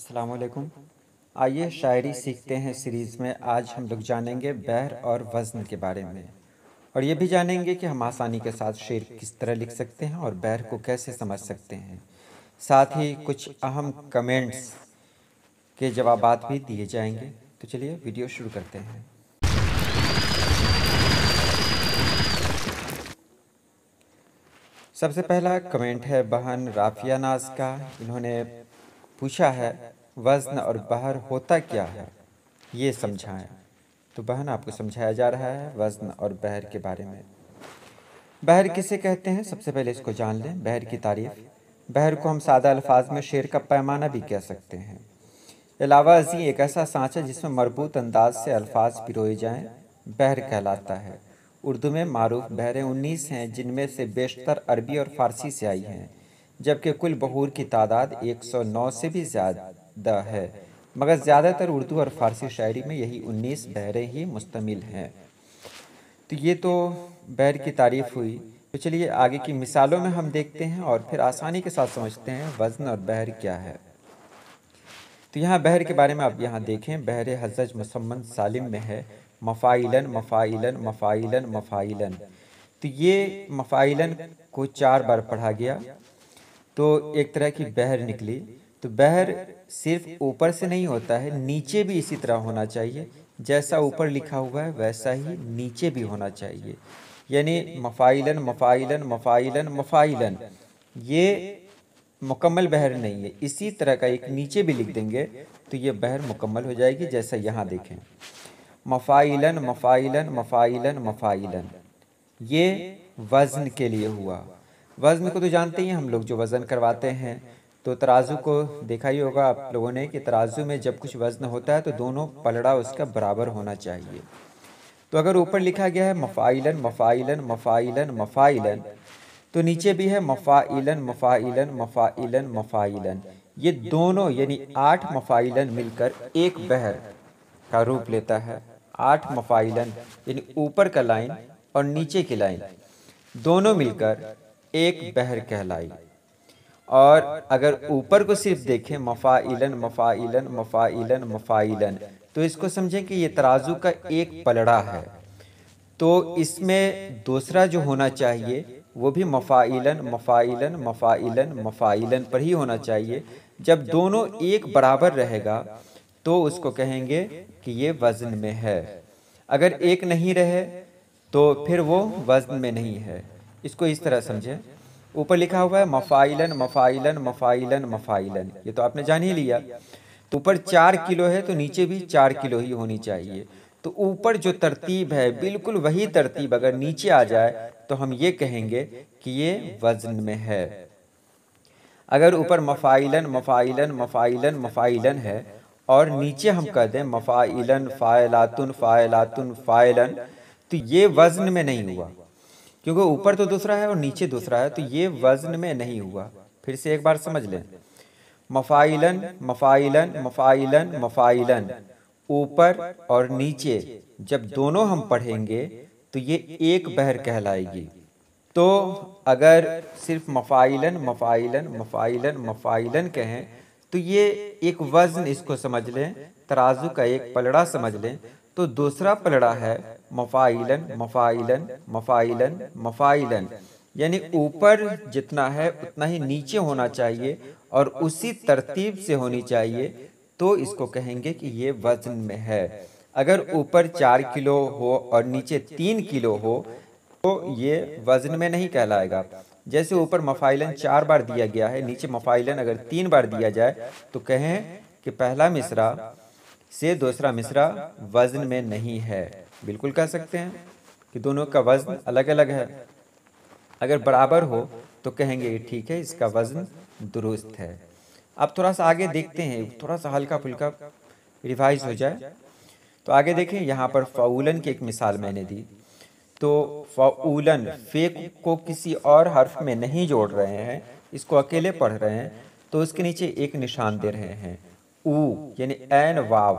अस्सलाम वालेकुम। आइए शायरी सीखते हैं सीरीज़ में आज हम लोग जानेंगे बहर और वज़न के बारे में और ये भी जानेंगे कि हम आसानी के साथ शेर किस तरह लिख सकते हैं और बहर को कैसे समझ सकते हैं। साथ ही कुछ अहम कमेंट्स के जवाबात भी दिए जाएंगे। तो चलिए वीडियो शुरू करते हैं। सबसे पहला कमेंट है बहन राफिया नाज का। इन्होंने पूछा है वज़न और बहर होता क्या है, ये समझाएं। तो बहन आपको समझाया जा रहा है वज़न और बहर के बारे में। बहर किसे कहते हैं, सबसे पहले इसको जान लें। बहर की तारीफ, बहर को हम सादा अल्फाज में शेर का पैमाना भी कह सकते हैं। अलावा अज़ी एक ऐसा सांचा जिसमें मरबूत अंदाज से अल्फाज पिरोए जाएं, बहर कहलाता है। उर्दू में मारूफ बहरें 19 हैं, जिनमें से बेशतर अरबी और फ़ारसी से आई हैं, जबकि कुल बहूर की तादाद 109 से भी ज़्यादा है, मगर ज़्यादातर उर्दू और फ़ारसी शायरी में यही 19 बहरें ही मुश्तमिल हैं। तो ये तो बहर की तारीफ़ हुई। तो चलिए आगे की मिसालों में हम देखते हैं और फिर आसानी के साथ समझते हैं वज़न और बहर क्या है। तो यहाँ बहर के बारे में आप यहाँ देखें, बहर हज़्ज़ज मुसम्मन सालिम में है मफ़ाइलन मफ़ाइलन मफ़ाइलन मफ़ाइलन। तो ये मफ़ाइलन को 4 बार पढ़ा गया तो एक तरह की बहर निकली। तो बहर सिर्फ ऊपर से नहीं होता है, नीचे भी इसी तरह होना चाहिए। जैसा ऊपर लिखा हुआ है वैसा ही नीचे भी होना चाहिए। यानी मफ़ाइलन मफ़ाइलन मफ़ाइलन मफ़ाइलन ये मुकम्मल बहर नहीं है। इसी तरह का एक नीचे भी लिख देंगे तो ये बहर मुकम्मल हो जाएगी। जैसा यहाँ देखें मफ़ाइलन मफ़ाइलन मफ़ाइलन मफ़ाइलन, ये वज़न के लिए हुआ। वज़न को तो जानते ही हैं हम लोग, जो वज़न करवाते हैं तो तराजू को देखा ही होगा आप लोगों ने कि तराजू में जब कुछ वज़न होता है तो दोनों पलड़ा उसका बराबर होना चाहिए। तो अगर ऊपर लिखा गया है मफ़ाइलन मफ़ाइलन मफ़ाइलन मफ़ाइलन, तो नीचे भी है मफ़ाइलन मफ़ाइलन मफ़ाइलन मफ़ाइलन। ये दोनों यानी 8 मफ़ाइलन मिलकर एक बहर का रूप लेता है। 8 मफ़ाइलन यानी ऊपर का लाइन और नीचे की लाइन दोनों मिलकर एक बहर कहलाई। और अगर ऊपर को सिर्फ देखें मफ़ाइलन मफ़ाइलन मफ़ाइलन मफ़ाइलन, तो इसको समझें कि ये तराजू का एक पलड़ा है। तो इसमें दूसरा जो होना चाहिए वो भी मफ़ाइलन मफ़ाइलन मफ़ाइलन मफ़ाइलन पर ही होना चाहिए। जब दोनों एक बराबर रहेगा तो उसको कहेंगे कि ये वज़न में है। अगर एक नहीं रहे तो फिर वो वज़न में नहीं है। इसको इस तरह समझें, ऊपर लिखा हुआ है मफ़ाइलन मफ़ाइलन मफ़ाइलन मफ़ाइलन, ये तो आपने जान ही लिया। तो ऊपर 4 किलो है तो नीचे भी 4 किलो ही होनी चाहिए। तो ऊपर जो तरतीब है बिल्कुल वही तरतीब अगर नीचे आ जाए तो हम ये कहेंगे कि ये वज़न में है। अगर ऊपर मफ़ाइलन मफ़ाइलन मफ़ाइलन मफ़ाइलन है और नीचे हम कह दें मफ़ाइलन फ़ाइलातुन फ़ाइलातुन फ़ाइलन, तो ये वज़न में नहीं हुआ, क्योंकि ऊपर तो दूसरा है और नीचे दूसरा है, तो ये वज़न में नहीं हुआ। फिर से एक बार समझ लें, मफ़ाइलन मफ़ाइलन मफ़ाइलन मफ़ाइलन, ऊपर और नीचे जब दोनों हम पढ़ेंगे तो ये एक बहर कहलाएगी। तो अगर सिर्फ मफ़ाइलन मफ़ाइलन मफ़ाइलन मफ़ाइलन कहें तो ये एक वज़न, इसको समझ लें, तराजू का एक पलड़ा समझ लें। तो दूसरा पलड़ा है मफ़ाइलन मफ़ाइलन मफ़ाइलन मफ़ाइलन, यानी ऊपर जितना है उतना ही नीचे होना चाहिए और उसी तरतीब से होनी चाहिए। तो इसको कहेंगे कि ये वज़न में है। अगर ऊपर 4 किलो हो और नीचे 3 किलो हो तो ये वज़न में नहीं कहलाएगा। जैसे ऊपर मफ़ाइलन 4 बार दिया गया है, नीचे मफ़ाइलन अगर 3 बार दिया जाए तो कहें कि पहला मिसरा से दूसरा मिसरा वज़न में नहीं है। बिल्कुल कह सकते हैं कि दोनों का वज़न अलग अलग है। अगर बराबर हो तो कहेंगे ठीक है, इसका वज़न दुरुस्त है। अब थोड़ा सा आगे देखते हैं, थोड़ा सा हल्का फुल्का रिवाइज हो जाए। तो आगे देखें, यहाँ पर फ़ाउलन की एक मिसाल मैंने दी। तो फ़ाउलन फे को किसी और हर्फ में नहीं जोड़ रहे हैं, इसको अकेले पढ़ रहे हैं, तो उसके नीचे एक निशान दे रहे हैं ऊ, यानी ऐन वाव।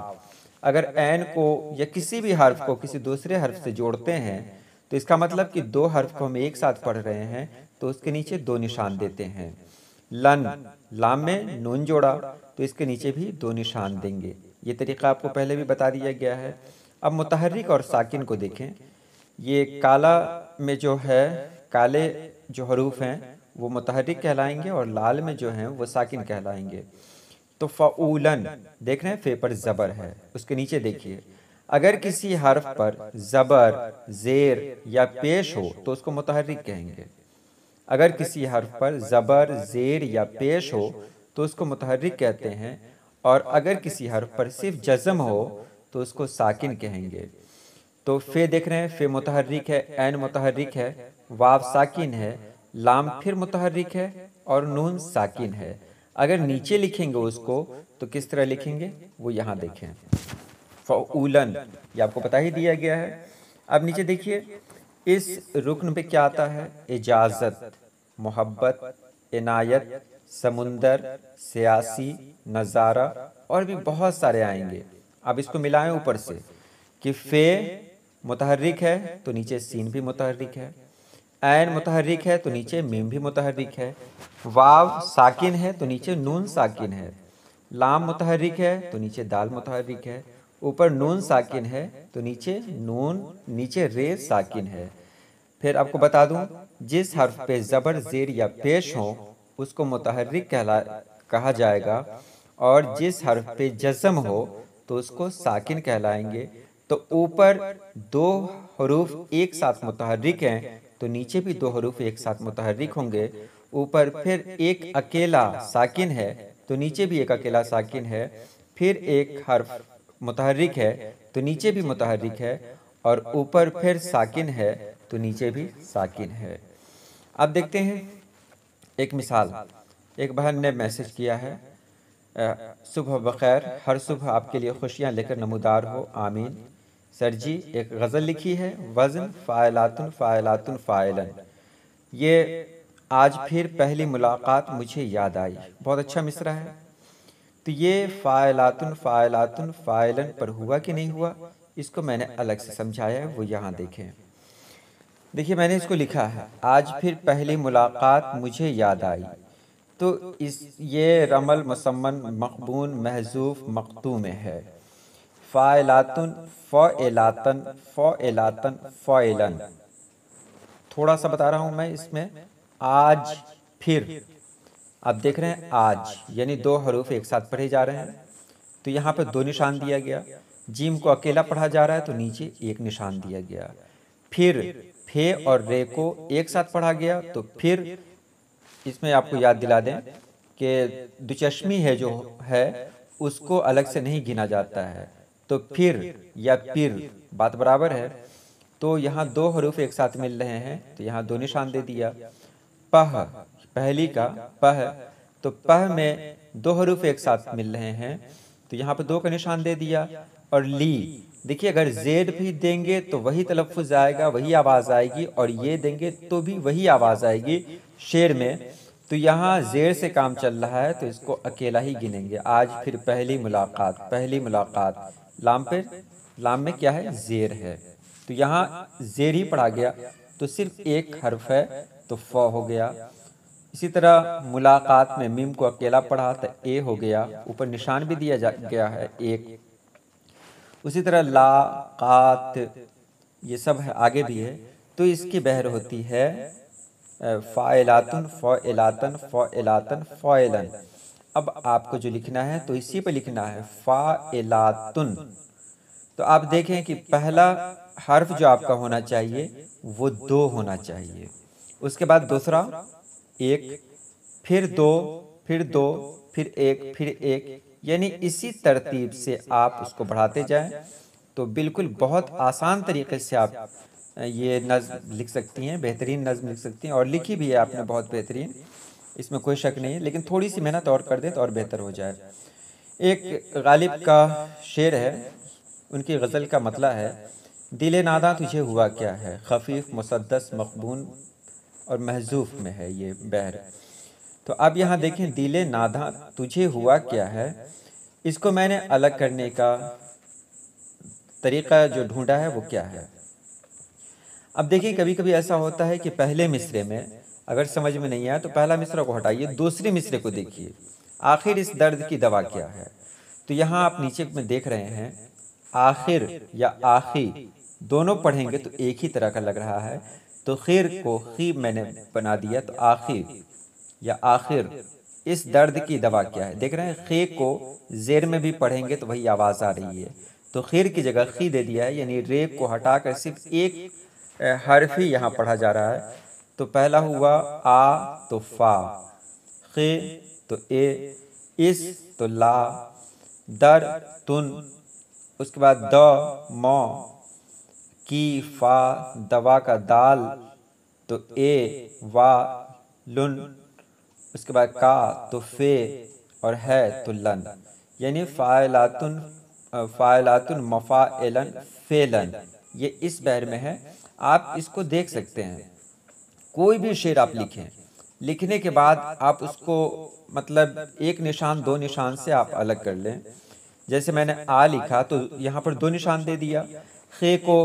अगर ऐन को या किसी भी हर्फ को किसी दूसरे हर्फ से जोड़ते हैं तो इसका मतलब कि 2 हर्फ को हम एक साथ पढ़ रहे हैं, तो उसके नीचे 2 निशान देते हैं। लन, लाम में नून जोड़ा तो इसके नीचे भी 2 निशान देंगे। ये तरीका आपको पहले भी बता दिया गया है। अब मुतहर्रिक और साकिन को देखें। ये काला में जो है, काले जो हरूफ हैं वो मुतहर्रिक कहलाएंगे और लाल में जो हैं वो साकिन कहलाएंगे। तो फ़ऊलन देख रहे हैं, फे पर ज़बर है, उसके नीचे देखिए, अगर किसी हर्फ पर ज़बर, ज़ेर या पेश हो तो उसको मुतहर्रिक कहेंगे। अगर किसी हर्फ पर ज़बर, ज़ेर या पेश हो तो उसको मुतहर्रिक कहते हैं, और अगर किसी हर्फ पर सिर्फ जज़म हो तो उसको साकिन कहेंगे। तो फे देख रहे हैं, फे मुतहर्रिक है, ऐन मुतहर्रिक है, वाव साकिन है, लाम फिर मुतहर्रिक है और नून साकिन है। अगर नीचे लिखेंगे उसको तो किस तरह लिखेंगे वो यहाँ देखें, फ़ऊलन, ये आपको बता ही दिया गया है। अब नीचे देखिए, इस रुकन पे क्या आता है, इजाज़त, मोहब्बत, इनायत, समुंदर, सियासी, नज़ारा और भी बहुत सारे आएंगे। अब इसको मिलाएं ऊपर से कि फे मुतहर्रिक है तो नीचे सीन भी मुतहर्रिक है, ऐन मुतहर्रिक है तो नीचे मीम भी मुतहर्रिक है, वाव साकिन है तो नीचे नून साकिन है, लाम मुतहर्रिक है तो नीचे दाल मुतहर्रिक है, ऊपर नून साकिन है तो नीचे नून, नीचे रे साकिन है। फिर आपको बता दूं, जिस हर्फ पे ज़बर, ज़ेर या पेश हो उसको मुतहर्रिक कहा जाएगा, और जिस हर्फ पे जज़म हो तो उसको साकिन कहलाएंगे। तो ऊपर 2 हरूफ एक साथ मुतहर्रिक हैं तो नीचे भी 2 हरूफ एक साथ मुतहर्रिक होंगे। ऊपर फिर एक अकेला साकिन है तो नीचे भी एक अकेला साकिन है, फिर एक हर्फ मुतहर्रिक है तो नीचे भी मुतहर्रिक है, और ऊपर फिर साकिन है तो नीचे भी साकिन है। अब देखते हैं एक मिसाल। एक बहन ने मैसेज किया है, सुबह बखैर, हर सुबह आपके लिए खुशियाँ लेकर नमूदार हो, आमीन। सर जी एक गज़ल लिखी है, वज़न फ़ाइलातुन फ़ाइलातुन फ़ाइलन। ये आज फिर पहली मुलाकात मुझे याद आई, बहुत अच्छा मिसरा है। तो ये फ़ाइलातुन फ़ाइलातुन फ़ाइलन पर हुआ कि नहीं हुआ, इसको मैंने अलग से समझाया है, वो यहाँ देखें। देखिए मैंने इसको लिखा है, आज फिर पहली मुलाकात मुझे याद आई, तो ये रमल, मुसम्मन, मक़बून, महज़ूफ़, मक़तू में है। फ़ाइलातुन, फ़इलातन, फ़इलातन, फ़इलन। थोड़ा सा बता रहा हूँ मैं इसमें, आज फिर, आप देख रहे हैं आज यानी 2 हरूफ एक साथ पढ़े जा रहे हैं तो यहाँ पर 2 निशान दिया गया। जीम को अकेला पढ़ा जा रहा है तो नीचे 1 निशान दिया गया। फिर फे और रे को एक साथ पढ़ा गया तो फिर, इसमें आपको याद दिला दें कि दुचश्मी है जो है उसको अलग से नहीं गिना जाता है, तो फिर या फिर बात बराबर है। तो यहाँ 2 हरूफ एक साथ मिल रहे हैं तो यहाँ 2 निशान दे दिया। पह, पहली का पह, तो पह में 2 हरूफ एक साथ मिल रहे हैं तो यहाँ पर 2 का निशान दे दिया। और ली, देखिए अगर जेड भी देंगे तो वही तलफ़ुज़ आएगा, वही आवाज़ आएगी, और ये देंगे तो भी वही आवाज़ आएगी शेर में। तो यहाँ जेर से काम चल रहा है तो इसको अकेला ही गिनेंगे। आज फिर पहली मुलाकात, पहली मुलाकात, लाम पे, लाम में क्या है, जेर है, तो यहाँ जेर ही पढ़ा गया तो सिर्फ एक हर्फ है तो फ हो गया। इसी तरह मुलाकात में मीम को अकेला पढ़ा तो ए हो गया, ऊपर निशान भी दिया गया है एक। उसी तरह ला, कात, ये सब है, आगे भी है, तो इसकी बहर होती है फ़ाइलातुन, फ़इलातन, फ़इलातन, फ़इलन। अब आपको जो लिखना है तो इसी पे लिखना है फ़ाइलातुन। तो आप देखें कि पहला हर्फ जो आपका होना चाहिए वो 2 होना चाहिए, उसके बाद दूसरा 1, फिर 2, फिर 2, फिर 1, फिर 1, यानी इसी तरतीब से आप उसको बढ़ाते जाएं तो बिल्कुल बहुत आसान तरीके से आप ये नज़्म लिख सकती हैं, बेहतरीन नज़्म लिख सकती हैं, और लिखी भी है आपने बहुत बेहतरीन, इसमें कोई शक नहीं है, लेकिन थोड़ी सी मेहनत और कर दें तो और बेहतर हो जाए। एक गालिब का शेर है, उनकी गज़ल का मतला है, दिले नादा तुझे हुआ क्या है, खफ़ीफ़, मुसद्दस, मक़बून और महज़ूफ़ में है ये बहर। तो अब यहाँ देखें, दिले नादा तुझे हुआ क्या है, इसको मैंने अलग करने का तरीक़ा जो ढूंढा है वो क्या है। अब देखिए कभी कभी ऐसा होता है कि पहले मिसरे में अगर समझ में नहीं आया तो पहला मिसरा को हटाइए, दूसरे मिसरे को देखिए, आखिर इस दर्द की दवा क्या है। तो यहाँ आप नीचे में देख रहे हैं आखिर या आखी दोनों पढ़ेंगे तो एक ही तरह का लग रहा है, तो खैर को खी मैंने बना दिया, तो आखिर या आखिर इस दर्द की दवा क्या है। देख रहे हैं खे को जेर में भी पढ़ेंगे तो वही आवाज़ आ रही है, तो खैर की जगह खी दे दिया है, यानी रे को हटाकर सिर्फ एक हर्फ ही यहाँ पढ़ा जा रहा है। तो पहला हुआ आ तो फा, खे तो ए, इस तो ला, दर तुन, उसके बाद द मौ, की फा दवा का दाल, तो ए वा लुन, उसके बाद का तो फे और है तो लन, यानी फ़ाइलातुन मफ़ाइलन फ़ेलन, ये इस बहर में है। आप इसको देख सकते हैं, कोई भी शेर आप लिखें, लिखने के बाद आप उसको मतलब एक निशान दो निशान से आप अलग कर लें। जैसे मैंने आ लिखा तो यहाँ पर दो निशान दे दिया, खे को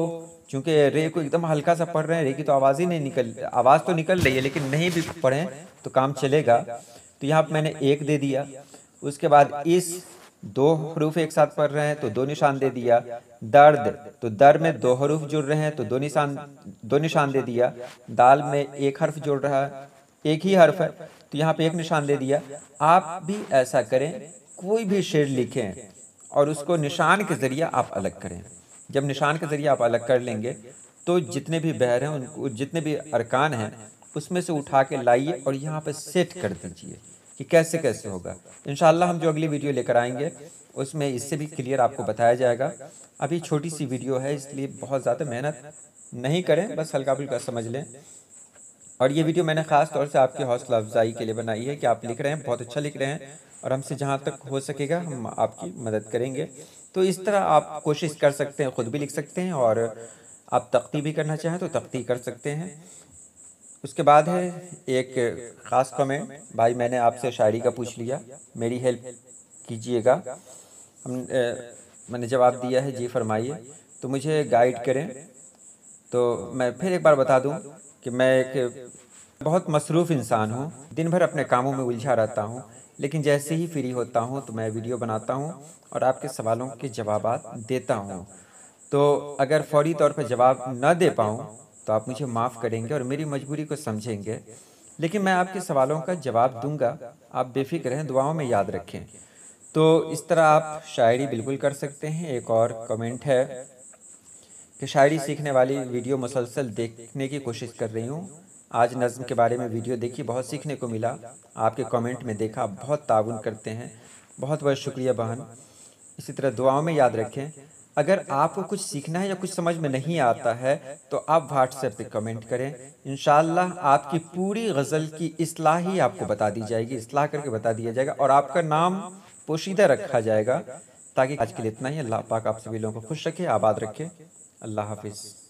चूँकि रे को एकदम हल्का सा पढ़ रहे हैं, रे की तो आवाज़ ही नहीं निकल, आवाज़ तो निकल रही है लेकिन नहीं भी पढ़ें तो काम चलेगा, तो यहाँ पर मैंने एक दे दिया। उसके बाद इस दो हरूफ एक साथ पढ़ रहे हैं तो दो निशान दे दिया, दर्द तो दर में दो हरूफ जुड़ रहे हैं तो दो निशान दे दिया, दाल में एक हर्फ जुड़ रहा है, एक ही हर्फ है तो यहाँ पे एक निशान दे दिया। आप भी ऐसा करें, कोई भी शेर लिखें और उसको निशान के ज़रिए आप अलग करें। जब निशान के ज़रिए आप अलग कर लेंगे तो जितने भी बहर हैं उनको, जितने भी अरकान हैं उसमें से उठा के लाइए और यहाँ पे सेट कर दीजिए कि कैसे कैसे होगा। इंशाल्लाह हम जो अगली वीडियो लेकर आएंगे उसमें इससे भी क्लियर आपको बताया जाएगा। अभी छोटी सी वीडियो है इसलिए बहुत ज़्यादा मेहनत नहीं करें, बस हल्का फुल्का समझ लें। और ये वीडियो मैंने ख़ास तौर से आपकी हौसला अफजाई के लिए बनाई है कि आप लिख रहे हैं, बहुत अच्छा लिख रहे हैं और हमसे जहाँ तक हो सकेगा हम आपकी मदद करेंगे। तो इस तरह आप कोशिश कर सकते हैं, ख़ुद भी लिख सकते हैं और आप तख्ती भी करना चाहें तो तख्ती कर सकते हैं। उसके बाद है एक ख़ास कमेंट, भाई मैंने आपसे शायरी का पूछ लिया, मेरी हेल्प कीजिएगा। मैंने जवाब दिया है जी फरमाइए, तो मुझे गाइड करें। तो मैं फिर एक बार बता दूं कि मैं एक बहुत मसरूफ़ इंसान हूं, दिन भर अपने कामों में उलझा रहता हूं, लेकिन जैसे ही फ्री होता हूं तो मैं वीडियो बनाता हूं और आपके सवालों के जवाबात देता हूं। तो अगर फौरी तौर पर जवाब न दे पाऊं तो आप मुझे माफ़ करेंगे और मेरी मजबूरी को समझेंगे, लेकिन मैं आपके सवालों का जवाब दूंगा, आप बेफिक्र रहें, दुआओं में याद रखें। तो इस तरह आप शायरी बिल्कुल कर सकते हैं। एक और कमेंट है कि शायरी सीखने वाली वीडियो मुसलसल देखने की कोशिश कर रही हूँ, आज नज़्म के बारे में वीडियो देखी, बहुत सीखने को मिला, आपके कमेंट में देखा, बहुत ताउन करते हैं, बहुत बहुत शुक्रिया बहन। इसी तरह दुआओं में याद रखें। अगर आपको कुछ सीखना है या कुछ समझ में नहीं आता है तो आप व्हाट्सएप पे कमेंट करें, इंशाल्लाह आपकी पूरी गज़ल की इस्लाह ही आपको बता दी जाएगी, इस्लाह करके बता दिया जाएगा और आपका नाम पोशीदा रखा जाएगा। ताकि आज के लिए इतना ही। अल्लाह पाक आप सभी लोगों को खुश रखे, आबाद रखे। अल्लाह हाफिज़।